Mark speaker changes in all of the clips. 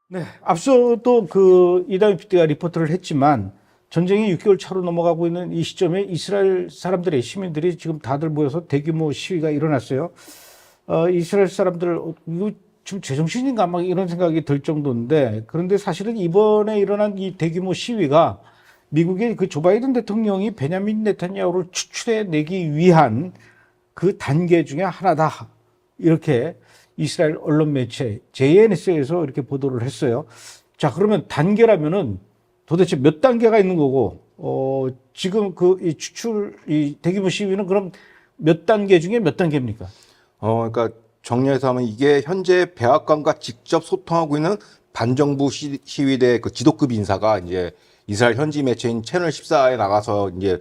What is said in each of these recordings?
Speaker 1: 네, 앞서도 그 이다윈 PD가 리포트를 했지만 전쟁이 6개월 차로 넘어가고 있는 이 시점에 이스라엘 사람들의 시민들이 지금 다들 모여서 대규모 시위가 일어났어요. 이스라엘 사람들 이거 지금 제정신인가 막 이런 생각이 들 정도인데 그런데 사실은 이번에 일어난 이 대규모 시위가 미국의 그 조 바이든 대통령이 베냐민 네타냐후를 추출해내기 위한 그 단계 중에 하나다. 이렇게 이스라엘 언론 매체 JNS에서 이렇게 보도를 했어요. 자, 그러면 단계라면은 도대체 몇 단계가 있는 거고, 지금 그 이 추출, 이 대규모 시위는 그럼 몇 단계 중에 몇 단계입니까?
Speaker 2: 그러니까 정리해서 하면 이게 현재 백악관과 직접 소통하고 있는 반정부 시위대 그 지도급 인사가 이제 이스라엘 현지 매체인 채널 14에 나가서 이제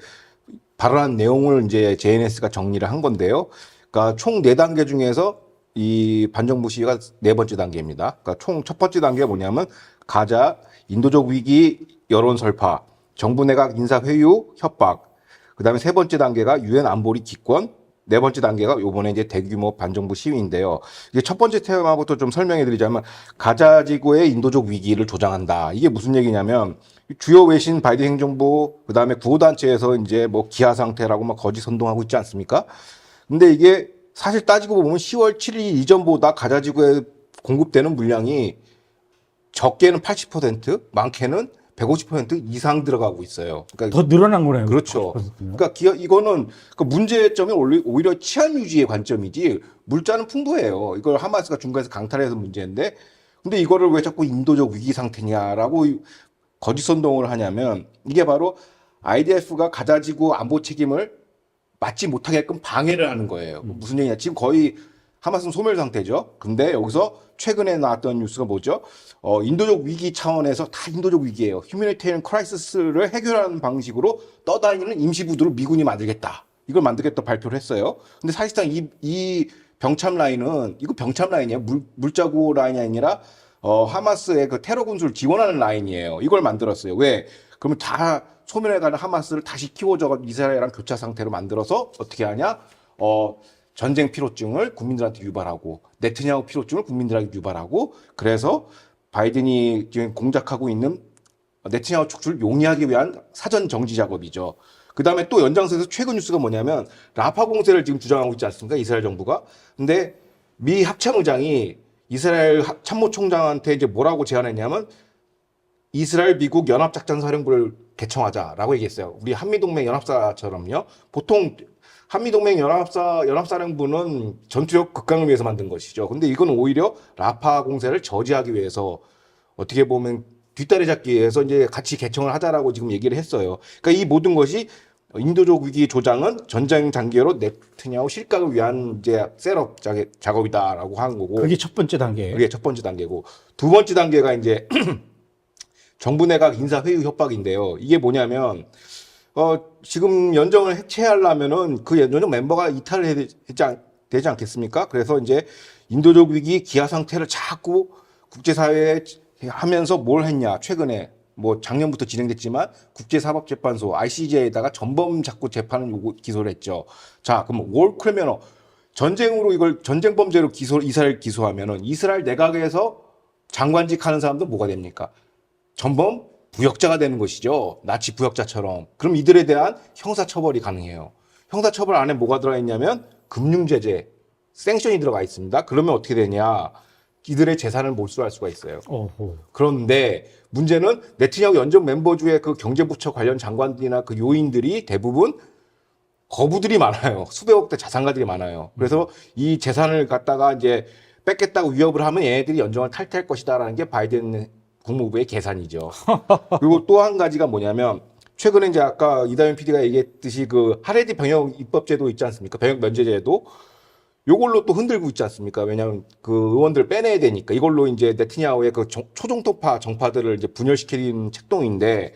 Speaker 2: 발언한 내용을 이제 JNS가 정리를 한 건데요. 그러니까 총 4단계 중에서 이 반정부 시위가 4번째 단계입니다. 그러니까 총 첫 번째 단계가 뭐냐면 가자, 인도적 위기, 여론 설파, 정부 내각 인사 회유, 협박. 그다음에 세 번째 단계가 유엔 안보리 기권, 네 번째 단계가 요번에 이제 대규모 반정부 시위인데요. 이게 첫 번째 테마부터 좀 설명해 드리자면 가자 지구의 인도적 위기를 조장한다. 이게 무슨 얘기냐면 주요 외신 바이든 행정부 그다음에 구호단체에서 이제 뭐 기아 상태라고 막 거짓 선동하고 있지 않습니까? 근데 이게 사실 따지고 보면 10월 7일 이전보다 가자 지구에 공급되는 물량이 적게는 80%, 많게는 150% 이상 들어가고 있어요. 그러니까
Speaker 1: 더 늘어난 거네요.
Speaker 2: 그렇죠.
Speaker 1: 80%.
Speaker 2: 그러니까 이거는 그 문제점이 오히려 치안 유지의 관점이지 물자는 풍부해요. 이걸 하마스가 중간에서 강탈해서 문제인데 근데 이거를 왜 자꾸 인도적 위기 상태냐라고 거짓 선동을 하냐면 이게 바로 IDF가 가자지구 안보 책임을 맡지 못하게끔 방해를 하는 거예요. 무슨 얘기냐? 지금 거의 하마스는 소멸 상태죠. 근데 여기서 최근에 나왔던 뉴스가 뭐죠? 인도적 위기 차원에서 다 인도적 위기예요. 휴머니테리언 크라이시스를 해결하는 방식으로 떠다니는 임시부두를 미군이 만들겠다. 이걸 만들겠다 발표를 했어요. 근데 사실상 이 병참 라인은 이거 병참 라인이에요. 물자구 라인이 아니라 하마스의 그 테러 군수를 지원하는 라인이에요. 이걸 만들었어요. 왜? 그러면 다 소멸해가는 하마스를 다시 키워줘 이스라엘이랑 교차 상태로 만들어서 어떻게 하냐? 전쟁 피로증을 국민들한테 유발하고 네트냐후 피로증을 국민들에게 유발하고 그래서 바이든이 지금 공작하고 있는 네트냐후 축출을 용이하기 위한 사전 정지 작업이죠. 그 다음에 또 연장선에서 최근 뉴스가 뭐냐면 라파 공세를 지금 주장하고 있지 않습니까? 이스라엘 정부가. 근데 미 합참의장이 이스라엘 참모총장한테 이제 뭐라고 제안했냐면 이스라엘 미국 연합작전사령부를 개청하자라고 얘기했어요. 우리 한미동맹 연합사처럼요. 보통 한미동맹 연합사령부는 전투력 극강을 위해서 만든 것이죠. 근데 이건 오히려 라파 공세를 저지하기 위해서 어떻게 보면 뒷다리 잡기 위해서 이제 같이 개청을 하자라고 지금 얘기를 했어요. 그러니까 이 모든 것이 인도적 위기 조장은 전쟁 단계로 네트냐후 실각을 위한 이제 셋업 작업이다라고 하는 거고.
Speaker 1: 그게 첫 번째 단계예요.
Speaker 2: 그게 첫 번째 단계고 두 번째 단계가 이제 정부 내각 인사 회유 협박인데요. 이게 뭐냐면 지금 연정을 해체하려면은 그 연정 멤버가 이탈을 되지 않겠습니까? 그래서 이제 인도적 위기 기아 상태를 자꾸 국제사회에 하면서 뭘 했냐? 최근에 뭐 작년부터 진행됐지만 국제사법재판소 ICJ에다가 전범 자꾸 재판을 기소를 했죠. 자, 그럼 월 크리미널 전쟁으로 이걸 전쟁 범죄로 이스라엘 기소하면은 이스라엘 내각에서 장관직 하는 사람들 뭐가 됩니까? 전범 부역자가 되는 것이죠. 나치 부역자처럼. 그럼 이들에 대한 형사처벌이 가능해요. 형사처벌 안에 뭐가 들어있냐면 금융제재, 생션이 들어가 있습니다. 그러면 어떻게 되냐. 이들의 재산을 몰수할 수가 있어요.
Speaker 1: 어허.
Speaker 2: 그런데 문제는 네트냐후 연정 멤버주의 그 경제부처 관련 장관들이나 그 요인들이 대부분 거부들이 많아요. 수백억 대 자산가들이 많아요. 그래서 이 재산을 갖다가 이제 뺏겠다고 위협을 하면 얘네들이 연정을 탈퇴할 것이다라는 게 바이든 국무부의 계산이죠. 그리고 또 한 가지가 뭐냐면 최근에 이제 아까 이다윤 PD가 얘기했듯이 그 하레디 병역 입법제도 있지 않습니까? 병역 면제제도 요걸로 또 흔들고 있지 않습니까? 왜냐하면 그 의원들 빼내야 되니까 이걸로 이제 네트냐후의 그 초정통파 정파들을 이제 분열시키는 책동인데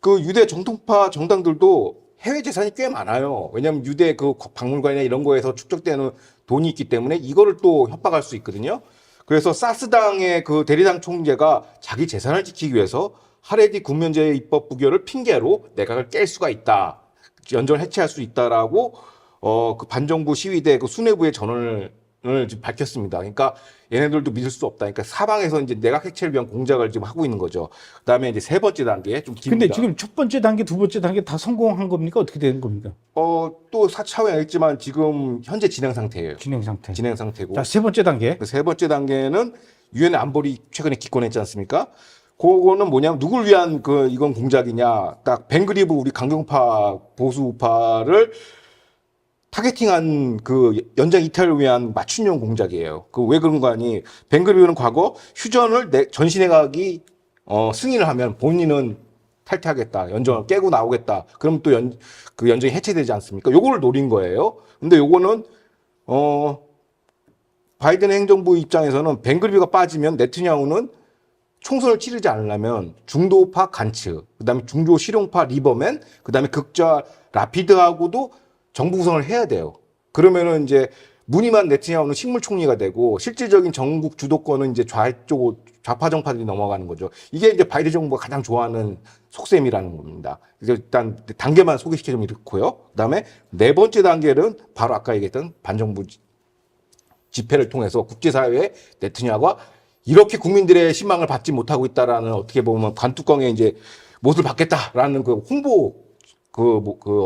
Speaker 2: 그 유대 정통파 정당들도 해외 재산이 꽤 많아요. 왜냐하면 유대 그 박물관이나 이런 거에서 축적되는 돈이 있기 때문에 이거를 또 협박할 수 있거든요. 그래서 사스당의 그 대리당 총재가 자기 재산을 지키기 위해서 하레디 군면제 입법 부결을 핑계로 내각을 깰 수가 있다. 연정을 해체할 수 있다라고 그 반정부 시위대 그 수뇌부에 전원을 지금 밝혔습니다. 그러니까 얘네들도 믿을 수 없다. 그러니까 사방에서 이제 내각 해체를 위한 공작을 지금 하고 있는 거죠. 그다음에 이제 세 번째 단계 좀 깁니다.
Speaker 1: 근데 지금 첫 번째 단계, 두 번째 단계 다 성공한 겁니까? 어떻게 되는 겁니까?
Speaker 2: 또 차후에 알겠지만 지금 현재 진행 상태예요.
Speaker 1: 진행 상태.
Speaker 2: 진행 상태고.
Speaker 1: 자, 세 번째 단계.
Speaker 2: 그 세 번째 단계는 유엔 안보리 최근에 기권했지 않습니까? 그거는 뭐냐면 누굴 위한 이건 공작이냐? 딱 벵그리브 우리 강경파 보수 우파를 타겟팅한 연장 이탈을 위한 맞춤형 공작이에요. 왜 그런 거 아니? 벵그리브는 과거 휴전을 전시내각이 승인을 하면 본인은 탈퇴하겠다. 연정을 깨고 나오겠다. 그럼 또 연정이 해체되지 않습니까? 요거를 노린 거예요. 근데 요거는 바이든 행정부 입장에서는 벵그리브가 빠지면 네트냐후는 총선을 치르지 않으려면 중도파 간츠, 그다음에 중도 실용파 리버맨, 그다음에 극좌 라피드하고도 정부 구성을 해야 돼요. 그러면은 이제 무늬만 네트냐후는 식물 총리가 되고 실질적인 전국 주도권은 이제 좌파 정파들이 넘어가는 거죠. 이게 이제 바이든 정부가 가장 좋아하는 속셈이라는 겁니다. 그래서 일단 단계만 소개시켜주면 이렇고요. 그다음에 네 번째 단계는 바로 아까 얘기했던 반정부 집회를 통해서 국제사회에 네트냐후가 이렇게 국민들의 신망을 받지 못하고 있다라는 어떻게 보면 관뚜껑에 이제 못을 받겠다라는 홍보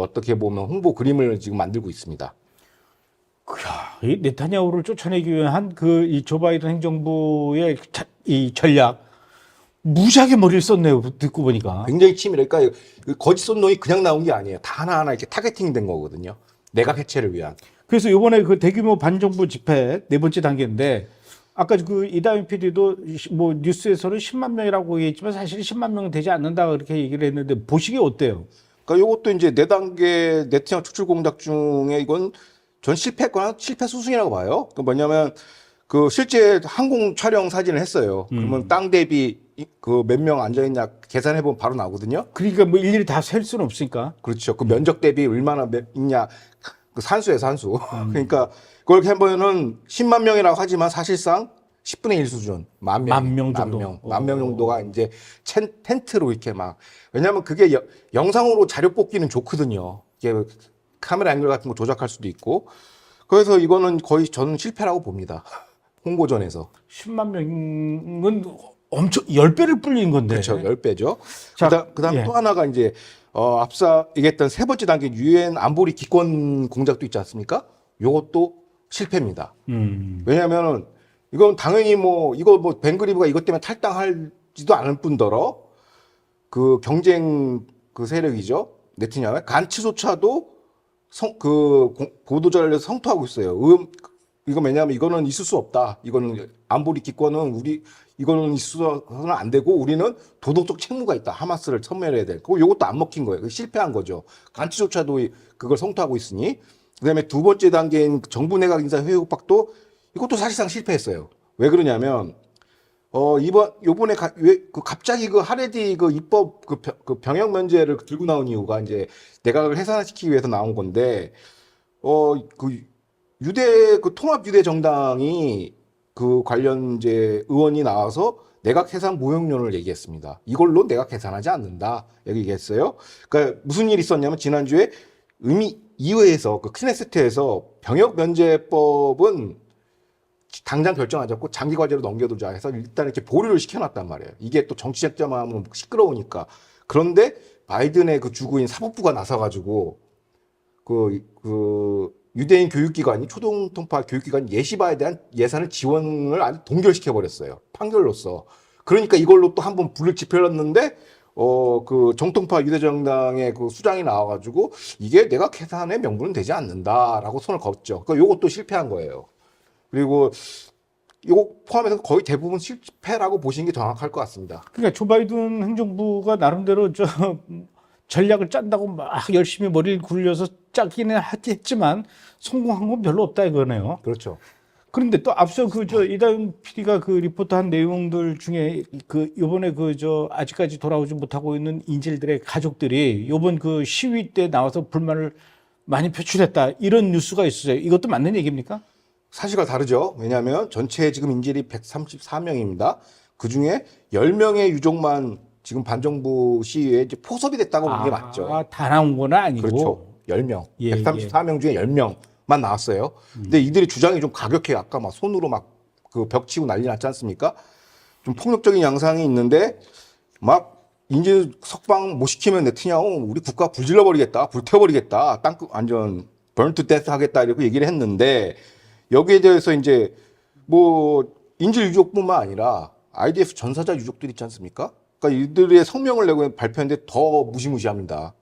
Speaker 2: 어떻게 보면 홍보 그림을 지금 만들고 있습니다.
Speaker 1: 이 네타냐후를 쫓아내기 위한 이 조 바이든 행정부의 이 전략 무지하게 머리를 썼네요. 듣고 보니까.
Speaker 2: 굉장히 치밀해. 그러니까 거짓 쏜놈이 그냥 나온 게 아니에요. 다 하나하나 이렇게 타겟팅된 거거든요. 내각 해체를 위한.
Speaker 1: 그래서 이번에 대규모 반정부 집회 네 번째 단계인데 아까 이다은 PD도 뭐 뉴스에서는 10만 명이라고 얘기했지만 사실 10만 명은 되지 않는다 그렇게 얘기를 했는데 보시기에 어때요?
Speaker 2: 그러니까 이것도 이제 네 단계 네트냐후 추출 공작 중에 이건 전 실패했거나 실패 수순이라고 봐요. 뭐냐면 실제 항공 촬영 사진을 했어요. 그러면 땅 대비 몇 명 앉아 있냐 계산해 보면 바로 나오거든요.
Speaker 1: 그러니까 뭐 일일이 다 셀 수는 없으니까.
Speaker 2: 그렇죠. 면적 대비 얼마나 있냐 산수예요, 산수. 그러니까 그걸 이렇게 해보면은 10만 명이라고 하지만 사실상 10분의 1 수준, 만 명 정도. 만 명 정도가 이제 텐트로 이렇게 왜냐면 그게 영상으로 자료 뽑기는 좋거든요. 이게 카메라 앵글 같은 거 조작할 수도 있고. 그래서 이거는 거의 저는 실패라고 봅니다. 홍보전에서.
Speaker 1: 10만 명은 엄청 10배를 불린 건데.
Speaker 2: 그렇죠. 10배죠.
Speaker 1: 자,
Speaker 2: 그다음
Speaker 1: 예.
Speaker 2: 또 하나가 이제 앞서 얘기했던 세 번째 단계 유엔 안보리 기권 공작도 있지 않습니까? 요것도 실패입니다. 왜냐면은 이건 당연히 벵그리브가 이것 때문에 탈당하지도 않을 뿐더러 경쟁 세력이죠. 네트냐후의 간츠조차도 보도자료에서 성토하고 있어요. 이거 왜냐하면 이거는 있을 수 없다. 이거는 안보리 기권은 이거는 있어서는 안 되고 우리는 도덕적 책무가 있다. 하마스를 섬멸해야 될. 이것도 안 먹힌 거예요. 실패한 거죠. 간츠조차도 그걸 성토하고 있으니. 그다음에 두 번째 단계인 정부 내각 인사 회의 협박도 이것도 사실상 실패했어요. 왜 그러냐면 요번에 갑자기 하레디 입법 병역 면제를 들고 나온 이유가 이제 내각을 해산시키기 위해서 나온 건데 통합 유대 정당이 관련 이제 의원이 나와서 내각 해산 모형론을 얘기했습니다. 이걸로 내각 해산하지 않는다 얘기했어요. 그러니까 무슨 일이 있었냐면 지난주에 의회에서 크네세트에서 병역 면제법은 당장 결정하지 않고 장기 과제로 넘겨두자 해서 일단 이렇게 보류를 시켜놨단 말이에요. 이게 또 정치 쟁점하면 시끄러우니까. 그런데 바이든의 주구인 사법부가 나서가지고 유대인 교육기관이 초등통파 교육기관 예시바에 대한 예산을 지원을 아주 동결시켜 버렸어요. 판결로서. 그러니까 이걸로 또 한번 불을 지펴놨는데 정통파 유대정당의 수장이 나와가지고 이게 내각 해산의 명분은 되지 않는다라고 손을 걷죠. 그러니까 요것도 실패한 거예요. 그리고 이거 포함해서 거의 대부분 실패라고 보시는 게 정확할 것 같습니다.
Speaker 1: 그러니까 조 바이든 행정부가 나름대로 전략을 짠다고 막 열심히 머리를 굴려서 짜기는 했지만 성공한 건 별로 없다 이거네요.
Speaker 2: 그렇죠.
Speaker 1: 그런데 또 앞서 이다은 PD가 리포트한 내용들 중에 요번에 아직까지 돌아오지 못하고 있는 인질들의 가족들이 요번 시위 때 나와서 불만을 많이 표출했다 이런 뉴스가 있어요. 이것도 맞는 얘기입니까?
Speaker 2: 사실과 다르죠. 왜냐하면 전체 지금 인질이 134명입니다. 그 중에 10명의 유족만 지금 반정부 시위에 이제 포섭이 됐다고 보는 게 맞죠.
Speaker 1: 다 나온 건 아니고.
Speaker 2: 그렇죠. 10명.
Speaker 1: 예,
Speaker 2: 134명 중에 10명. 나왔어요. 근데 이들의 주장이 좀 가격해요. 아까 막 손으로 막 그 벽 치고 난리 났지 않습니까? 좀 폭력적인 양상이 있는데 막 이제 석방 못 시키면 네타냐후 우리 국가 불질러 버리겠다, 불태워버리겠다, 땅 완전 burn to death 하겠다 이렇게 얘기를 했는데 여기에 대해서 이제 뭐 인질 유족뿐만 아니라 IDF 전사자 유족들 있지 않습니까? 그러니까 이들의 성명을 내고 발표했는데 더 무시무시합니다.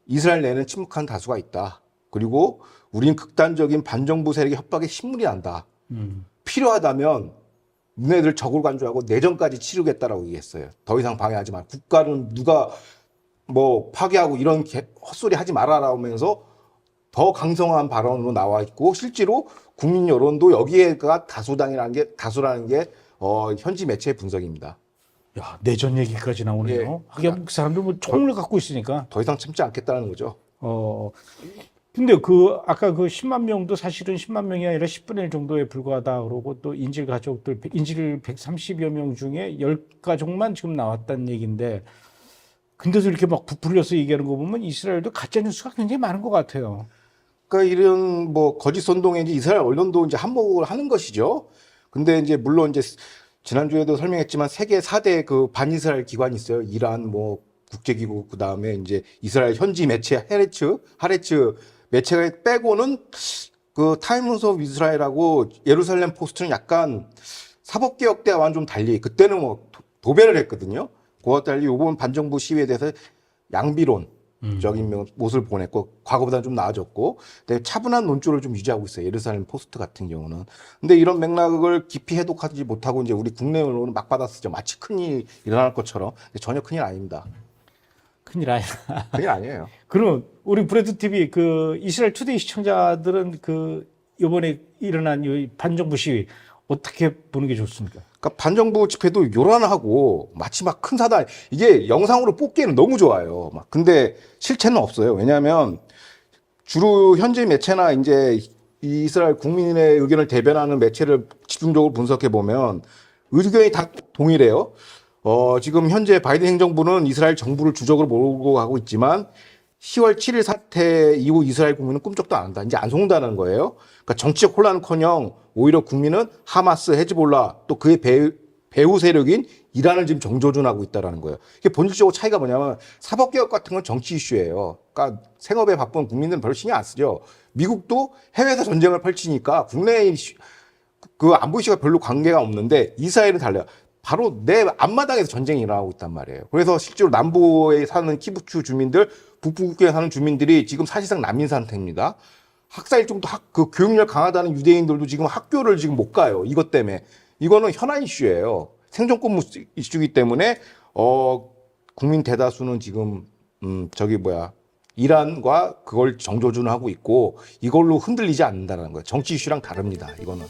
Speaker 2: 이스라엘 내에는 침묵한 다수가 있다. 그리고 우리는 극단적인 반정부 세력의 협박에 신물이 난다. 필요하다면 너네들 적을 간주하고 내전까지 치르겠다라고 얘기했어요. 더 이상 방해하지 마. 국가는 누가 뭐 파괴하고 이런 헛소리 하지 말아라 하면서 더 강성한 발언으로 나와 있고 실제로 국민 여론도 여기에가 다수라는 게 현지 매체의 분석입니다.
Speaker 1: 야, 내전 얘기까지 나오네요.
Speaker 2: 예.
Speaker 1: 하긴 사람들 뭐 총을 갖고 있으니까.
Speaker 2: 더 이상 참지 않겠다는 거죠.
Speaker 1: 근데 그 아까 그 10만 명도 사실은 10만 명이 아니라 10분의 1 정도에 불과하다 그러고 또 인질 가족들 인질 130여 명 중에 10가족만 지금 나왔다는 얘기인데 근데도 이렇게 막 부풀려서 얘기하는 거 보면 이스라엘도 가짜 뉴스가 굉장히 많은 것 같아요.
Speaker 2: 그러니까 이런 뭐 거짓 선동에 이제 이스라엘 언론도 이제 한몫을 하는 것이죠. 근데 이제 물론 이제 지난주에도 설명했지만 세계 4대 그 반이스라엘 기관이 있어요. 이란 뭐 국제기구 그다음에 이제 이스라엘 현지 매체 하레츠 매체가 빼고는 그 타임스 오브 이스라엘하고 예루살렘 포스트는 약간 사법개혁 때와는 좀 달리 그때는 뭐 도배를 했거든요. 그와 달리 이번 반정부 시위에 대해서 양비론적인 모습을 보냈고 과거보다는 좀 나아졌고 근데 차분한 논조를 좀 유지하고 있어요. 예루살렘 포스트 같은 경우는. 근데 이런 맥락을 깊이 해독하지 못하고 이제 우리 국내 언론은 막 받아쓰죠. 마치 큰일이 일어날 것처럼. 근데 전혀 큰일 아닙니다.
Speaker 1: 큰일 아니야.
Speaker 2: 큰일 아니에요.
Speaker 1: 그럼 우리 브레드 TV 그 이스라엘 투데이 시청자들은 그 이번에 일어난 이 반정부 시위 어떻게 보는 게 좋습니까?
Speaker 2: 그러니까 반정부 집회도 요란하고 마치 막 큰 사단 이게 영상으로 뽑기에는 너무 좋아요. 막 근데 실체는 없어요. 왜냐하면 주로 현지 매체나 이제 이스라엘 국민의 의견을 대변하는 매체를 집중적으로 분석해 보면 의견이 다 동일해요. 지금 현재 바이든 행정부는 이스라엘 정부를 주적으로 몰고 가고 있지만 10월 7일 사태 이후 이스라엘 국민은 꿈쩍도 안 한다. 이제 안 속는다는 거예요. 그러니까 정치적 혼란은커녕 오히려 국민은 하마스, 헤즈볼라 또 그의 배후 세력인 이란을 지금 정조준하고 있다는 거예요. 이게 본질적으로 차이가 뭐냐면 사법개혁 같은 건 정치 이슈예요. 그러니까 생업에 바쁜 국민들은 별로 신경 안 쓰죠. 미국도 해외에서 전쟁을 펼치니까 국내의 그 안보 이슈가 별로 관계가 없는데 이스라엘은 달라요. 바로 내 앞마당에서 전쟁이 일어나고 있단 말이에요. 그래서 실제로 남부에 사는 키부츠 주민들, 북부국에 사는 주민들이 지금 사실상 난민 상태입니다. 학사 일정도 그 교육열 강하다는 유대인들도 지금 학교를 지금 못 가요. 이것 때문에. 이거는 현안 이슈예요. 생존권 이슈이기 때문에 국민 대다수는 지금 이란과 그걸 정조준하고 있고 이걸로 흔들리지 않는다는 거예요. 정치 이슈랑 다릅니다. 이거는.